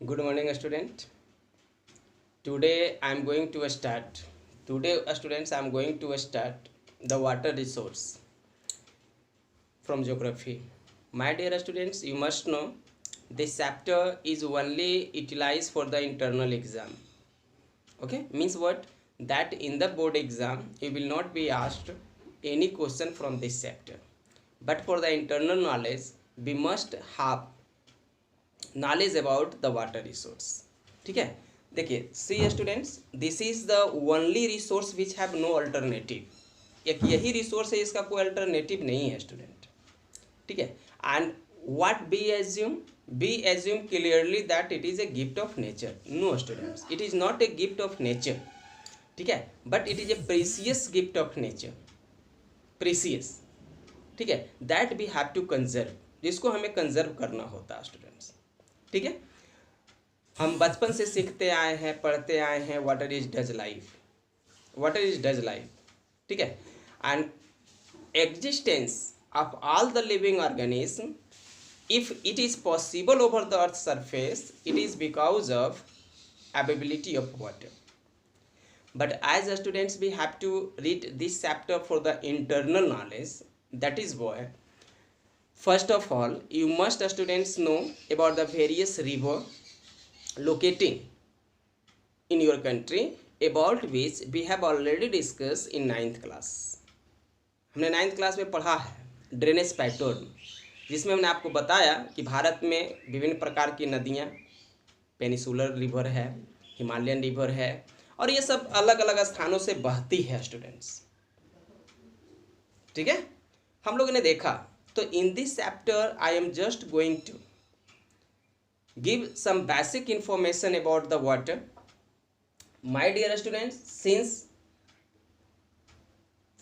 Good morning, student. Today I am going to start. Today, students, I am going to start the water resource from geography. My dear students, you must know this chapter is only utilized for the internal exam. Okay, means what? That in the board exam you will not be asked any question from this chapter. But for the internal knowledge, we must have knowledge about the water resource. ठीक है, देखिए see students, this is the only resource which have no alternative. एक यही resource है, इसका कोई alternative नहीं है स्टूडेंट। ठीक है, and what we assume clearly that it is a gift of nature. No students, it is not a gift of nature. ठीक है, but it is a precious gift of nature, precious. ठीक है, that we have to conserve, जिसको हमें conserve करना होता है students. ठीक है, हम बचपन से सीखते आए हैं, पढ़ते आए हैं water is does life, water is does life. ठीक है, and existence of all the living organism, if it is possible over the earth's surface, it is because of availability of water. But as students, we have to read this chapter for the internal knowledge. That is why first of all you must students know about the various river locating in your country, about which we have already discussed in 9th class. हमने 9th class में पढ़ा है drainage pattern, जिसमें हमने आपको बताया कि भारत में विभिन्न प्रकार की नदियाँ, पेनिसुलर रिवर है, हिमालयन रिवर है, और ये सब अलग अलग स्थानों से बहती है स्टूडेंट्स। ठीक है, हम लोगों ने देखा। तो in this chapter I am just going to give some basic information about the water. My dear students, since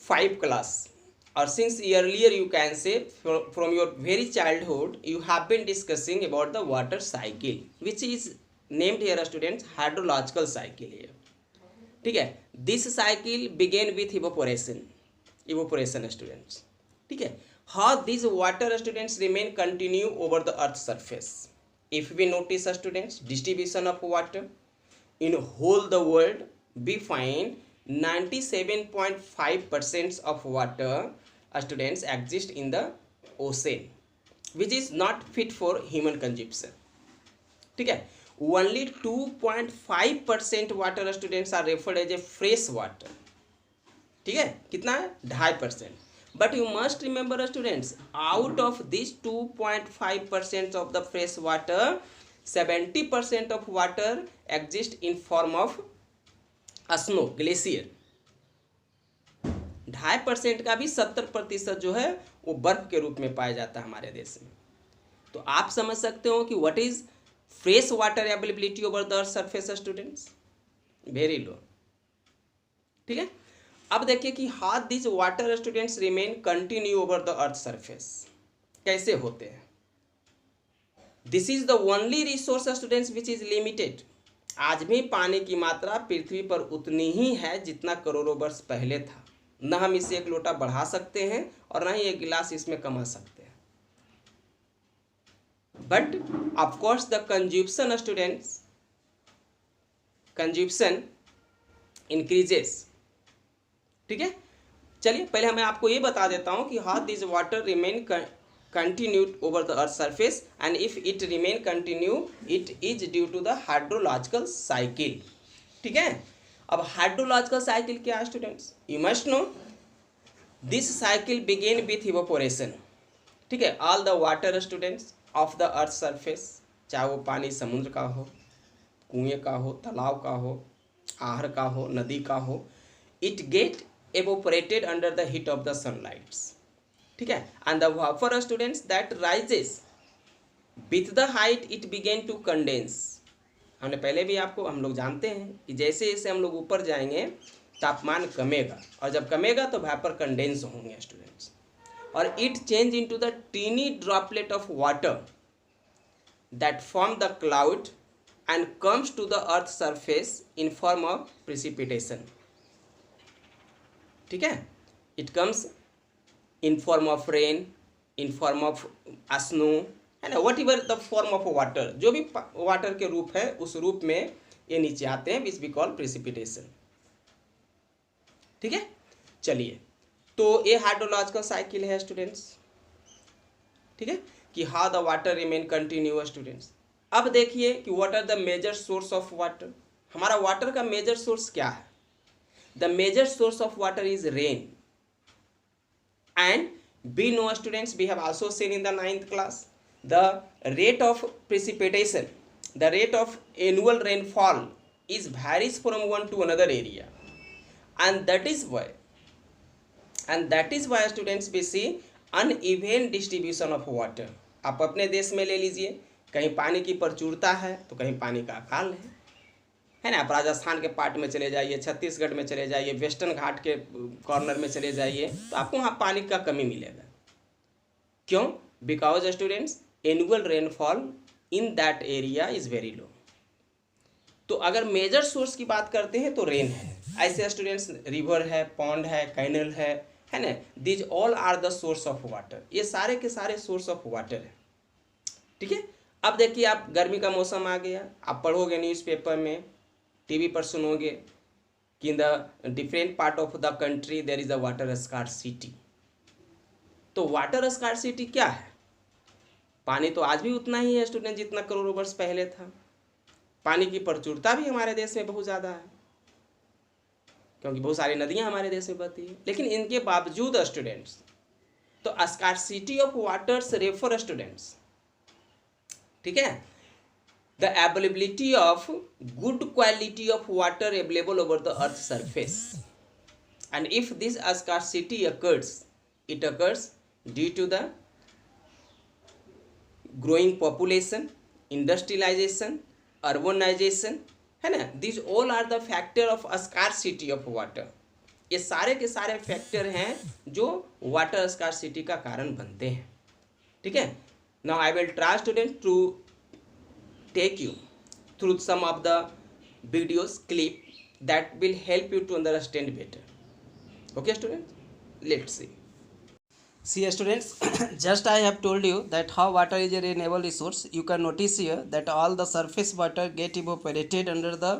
5 class or since earlier you can say from your very childhood, you have been discussing about the water cycle, which is named here students hydrological cycle here. ठीक है, this cycle began with evaporation students. ठीक है, how these water students remain continue over the earth's surface. If we notice students, distribution of water in whole the world, we find 97.5% of water students exist in the ocean, which is not fit for human consumption. ठीक है, only 2.5% water students are referred as a fresh water. ठीक है, कितना है? 2.5%. But you must remember students, out of this 2.5% of the fresh water, 70% of water exist in form of snow, glacier. 2.5% का भी 70% जो है वो बर्फ के रूप में पाया जाता है हमारे देश में। तो आप समझ सकते हो कि what is fresh water availability over the surface students, very low. ठीक है, अब देखिए कि how this water students remain continue over the earth surface, कैसे होते हैं। This is the only resource students which is limited. आज भी पानी की मात्रा पृथ्वी पर उतनी ही है जितना करोड़ों वर्ष पहले था। न हम इसे एक लोटा बढ़ा सकते हैं और न ही एक गिलास इसमें कमा सकते हैं। But of course the consumption students, consumption increases. ठीक है, चलिए पहले मैं आपको ये बता देता हूँ कि how this water remain continued over the earth surface, and if it remain continue it is due to the hydrological cycle. ठीक है, अब हाइड्रोलॉजिकल साइकिल क्या है students? You must know this cycle begin with evaporation. ठीक है, all the water students of the earth surface, चाहे वो पानी समुद्र का हो, कुएं का हो, तालाब का हो, आहर का हो, नदी का हो, it get evaporated under the heat of the sunlight. ठीक है, and the vapor students that rises with the height it begin to condense. हमने पहले भी आपको, हम लोग जानते हैं कि जैसे जैसे हम लोग ऊपर जाएंगे तापमान कमेगा, और जब कमेगा तो वेपर कंडेंस होंगे स्टूडेंट्स, और it change into the tiny droplet of water that form the cloud and comes to the earth surface in form of precipitation. ठीक है, it comes in form of rain, in form of snow है ना, whatever the form of water, जो भी water के रूप है उस रूप में ये नीचे आते हैं, विच वी कॉल प्रेसिपिटेशन। ठीक है, चलिए, तो ये हाइड्रोलॉजिकल साइकिल है स्टूडेंट्स। ठीक है, कि how the water remain continuous students. अब देखिए कि what are the major source of water. हमारा वाटर का मेजर सोर्स क्या है? The major source of water is rain, and we know students, we have also seen in the 9th class, the rate of precipitation, the rate of annual rainfall is varies from one to another area, and that is why students we see uneven distribution of water। आप अपने देश में ले लीजिए, कहीं पानी की प्रचुरता है तो कहीं पानी का अकाल है ना। आप राजस्थान के पार्ट में चले जाइए, छत्तीसगढ़ में चले जाइए, वेस्टर्न घाट के कॉर्नर में चले जाइए, तो आपको वहाँ पानी का कमी मिलेगा। क्यों? Because students annual rainfall in that area is very low. तो अगर मेजर सोर्स की बात करते हैं तो रेन है। ऐसे स्टूडेंट्स रिवर है, पॉन्ड है, कैनल है ना, these all are the source of water. ये सारे के सारे सोर्स ऑफ वाटर है। ठीक है, अब देखिए, आप गर्मी का मौसम आ गया, आप पढ़ोगे न्यूज़पेपर में, टीवी पर सुनोगे कि in the different part of the country there is a water scarcity. तो वाटर स्कार्सिटी क्या है? पानी तो आज भी उतना ही है स्टूडेंट जितना करोड़ों वर्ष पहले था। पानी की प्रचुरता भी हमारे देश में बहुत ज़्यादा है, क्योंकि बहुत सारी नदियाँ हमारे देश में बहती है। लेकिन इनके बावजूद स्टूडेंट्स, तो scarcity of waters refer students, ठीक है, the availability of good quality of water available over the earth's surface, and if this scarcity occurs, it occurs due to the growing population, industrialization, urbanization, है ना। these all are the factor of scarcity of water। ये सारे के सारे factor हैं जो water scarcity का कारण बनते हैं। ठीक है, now I will try students to take you through some of the videos clip that will help you to understand better। Okay students, let's see students, just I have told you that how water is a renewable resource. You can notice here that all the surface water get evaporated under the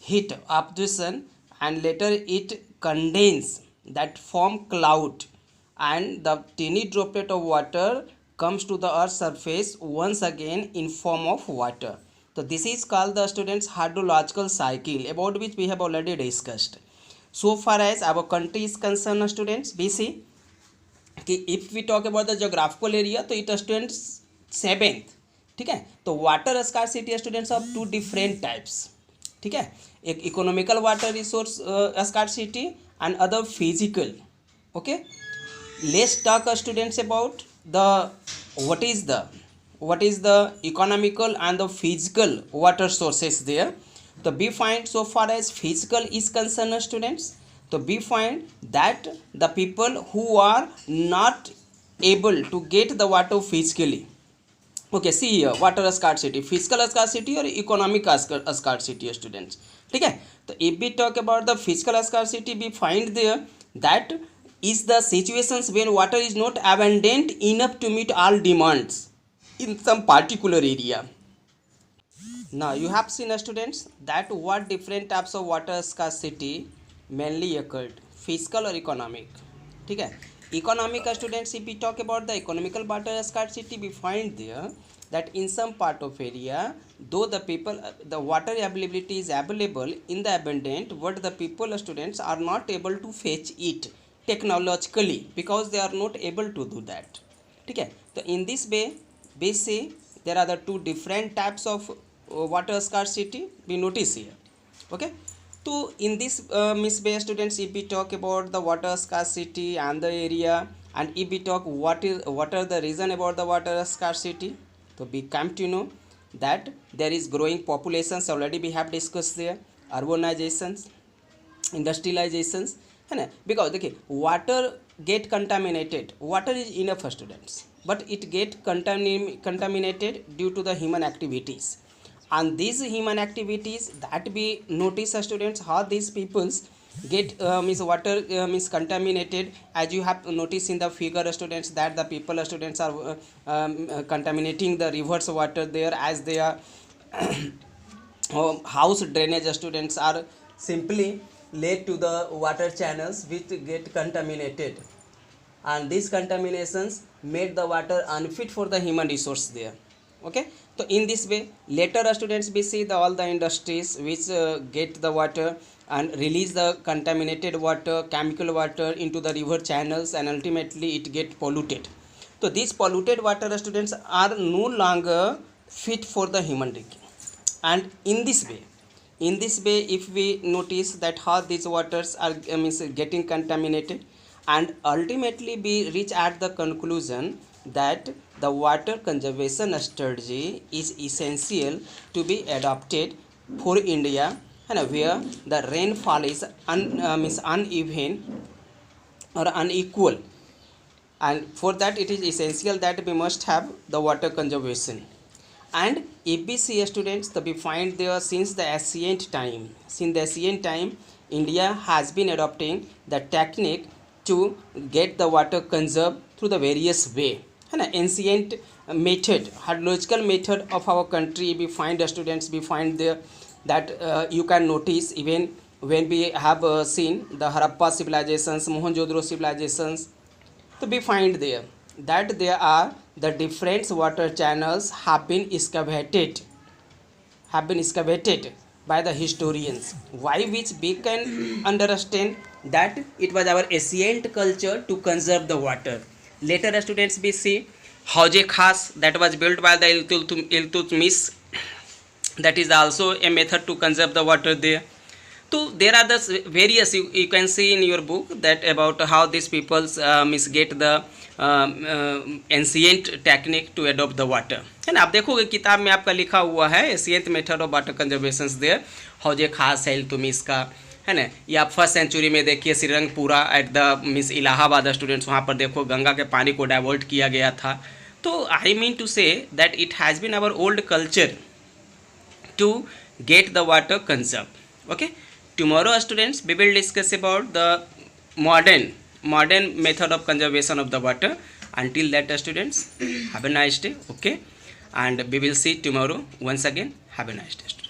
heat of the sun, and later it condense that form cloud, and the tiny droplet of water comes to the earth's surface once again in form of water। So this is called the students hydrological cycle, about which we have already discussed। So far as our country is concerned students, we see कि if we talk about the geographical area, तो it students 7th। ठीक है, तो water scarcity students of 2 different types. ठीक है, एक economical water resource scarcity and other physical. Okay, let's talk students about the what is the economical and the physical water sources there। तो we find so far as physical is concerned students, तो we find that the people who are not able to get the water physically। okay, see here water scarcity, physical scarcity और economic scarcity students। ठीक है, तो if we talk about the physical scarcity, we find there that is the situations when water is not abundant enough to meet all demands in some particular area। Now you have seen students that what different types of water scarcity mainly occurred, physical or economic। ठीक है, economic students, if we talk about the economical water scarcity, we find there that in some part of area, though the people the water availability is available in the abundant, but the people students are not able to fetch it technologically because they are not able to do that। ठीक है, तो in this way we see there are the 2 different types of water scarcity we notice here। okay, तो in this miss way students, if we talk about the water scarcity and the area, and if we talk what are the reason about the water scarcity, so we come to know that there is growing populations, already we have discussed there, urbanizations, industrializations, है ना। Because देखिए water get contaminated, water is enough students, but it get contaminated due to the human activities, and these human activities that we notice students how these peoples get means water means contaminated. As you have noticed in the figure, students, that the people students are contaminating the rivers water there, as they are house drainage students are simply led to the water channels which get contaminated, and these contaminations made the water unfit for the human resource there. Okay, so in this way later students we see the all the industries which get the water and release the contaminated water, chemical water into the river channels, and ultimately it get polluted. So these polluted water students are no longer fit for the human drinking. And in this way if we notice that how these waters are means getting contaminated, and ultimately we reach at the conclusion that the water conservation strategy is essential to be adopted for India, and where the rainfall is means uneven or unequal, and for that it is essential that we must have the water conservation. And if we see students, we find there since the ancient time India has been adopting the technique to get the water conserved through the various way. And ancient method, hydrological method of our country, we find students, we find there that you can notice even when we have seen the Harappa civilizations, Mohenjo-daro civilizations. So we find there that there are the different water channels have been excavated by the historians, why which we can understand that it was our ancient culture to conserve the water. Later students we see Hauj Khas that was built by the Iltutmish, that is also a method to conserve the water there. So there are the various you can see in your book that about how these peoples misget the ancient technique to adopt the water, है ना. आप देखोगे किताब में आपका लिखा हुआ है ancient method of water conservation there, Hauz Khas है तुम इसका, है ना. या आप फर्स्ट सेंचुरी में देखिए श्रीरंगपुरा एट द मिस इलाहाबाद स्टूडेंट्स, वहाँ पर देखो गंगा के पानी को डाइवर्ट किया गया था. तो I mean to say that it has been our old culture to get the water conserve. Okay, tomorrow students we will discuss about the modern method of conservation of the water. Until that students, have a nice day. Okay, and we will see tomorrow once again. Have a nice day students.